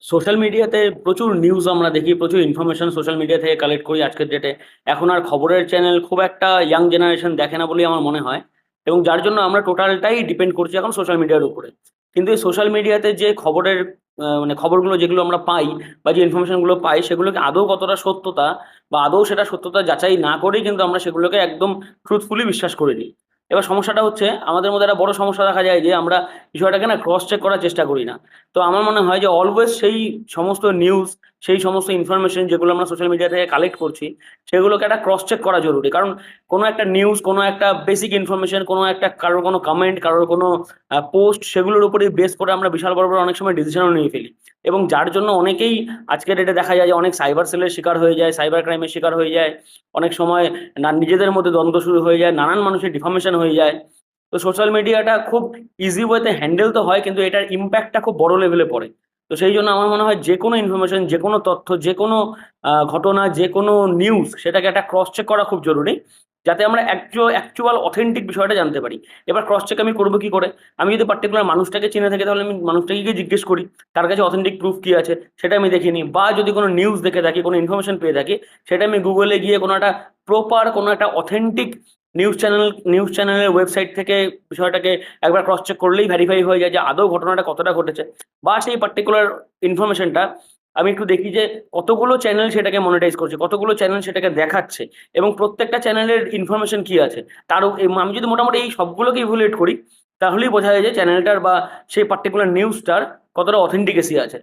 Social মিডিয়াতে প্রচুর news আমরা দেখি, প্রচুর ইনফরমেশন সোশ্যাল মিডিয়া থেকে কালেক্ট করি আজকের ডেটে। এখন আর খবরের চ্যানেল খুব একটা ইয়াং জেনারেশন দেখে না বলেই আমার মনে হয়, এবং যার জন্য আমরা টোটালটাই ডিপেন্ড করছি এখন সোশ্যাল মিডিয়ার উপরে। কিন্তু এই সোশ্যাল মিডিয়াতে যে খবরের মানে খবরগুলো যেগুলো আমরা পাই বা যে ইনফরমেশনগুলো পাই, সেগুলোকে আদৌ কতটা সত্যতা বা আদৌ সেটা সত্যতা যাচাই না করেই কিন্তু আমরা সেগুলোকে একদম ট্রুথফুলি বিশ্বাস করে নিই। এবার সমস্যাটা হচ্ছে, আমাদের মধ্যে একটা বড় সমস্যা দেখা যায় যে আমরা বিষয়টাকে না ক্রস চেক করার চেষ্টা করি না। তো আমার মনে হয় যে অলওয়েজ সেই সমস্ত নিউজ, সেই সমস্ত ইনফরমেশন যেগুলো আমরা সোশ্যাল মিডিয়া থেকে কালেক্ট করছি, সেগুলোকে একটা ক্রস চেক করা জরুরি। কারণ কোনো একটা নিউজ, কোনো একটা বেসিক ইনফরমেশন, কোনো একটা কারোর কোনো কমেন্ট, কারোর কোনো পোস্ট, সেগুলোর উপরেই বেস করে আমরা বিশাল বড় বড় অনেক সময় ডিসিশনও নিয়ে ফেলি। এবং যার জন্য অনেকেই আজকের ডেটে দেখা যায় যে অনেক সাইবার সেলের শিকার হয়ে যায়, সাইবার ক্রাইমের শিকার হয়ে যায়। অনেক সময় না নিজেদের মধ্যে দ্বন্দ্ব শুরু হয়ে যায়, নানান মানুষের ডিফামেশন হয়ে যায়। তো সোশ্যাল মিডিয়াটা খুব ইজি ওয়েতে হ্যান্ডেল তো হয়, কিন্তু এটার ইম্প্যাক্টটা খুব বড় লেভেলে পড়ে। তো সেই জন্য আমার মনে হয় যে কোনো ইনফরমেশন, যে কোনো তথ্য, যে কোনো ঘটনা, যে কোনো নিউজ, সেটাকে একটা ক্রস চেক করা খুব জরুরি, যাতে আমরা অ্যাকচুয়াল অথেন্টিক বিষয়টা জানতে পারি। এবার ক্রস চেক আমি করবো কি করে? আমি যদি পার্টিকুলার মানুষটাকে চিনে থাকি, তাহলে আমি মানুষটাকে গিয়ে জিজ্ঞেস করি তার কাছে অথেন্টিক প্রুফ কি আছে, সেটা আমি দেখে নিই। বা যদি কোনো নিউজ দেখে থাকি, কোনো ইনফরমেশন পেয়ে থাকি, সেটা আমি গুগলে গিয়ে কোনো একটা প্রপার, কোনো একটা অথেন্টিক নিউজ চ্যানেলের ওয়েবসাইট থেকে বিষয়টাকে একবার ক্রস চেক করলেই ভেরিফাই হয়ে যায় যে আদৌ ঘটনাটা কতটা ঘটেছে। বা সেই পার্টিকুলার ইনফরমেশনটা আমি একটু দেখি যে কতগুলো চ্যানেল সেটাকে মনিটাইজ করছে, কতগুলো চ্যানেল সেটাকে দেখাচ্ছে, এবং প্রত্যেকটা চ্যানেলের ইনফরমেশন কি আছে। আমি যদি মোটামুটি এই সবগুলোকে ইভ্যালুয়েট করি, তাহলেই বোঝা যায় যে চ্যানেলটার বা সেই পার্টিকুলার নিউজটার কতটা অথেন্টিকেসি আছে।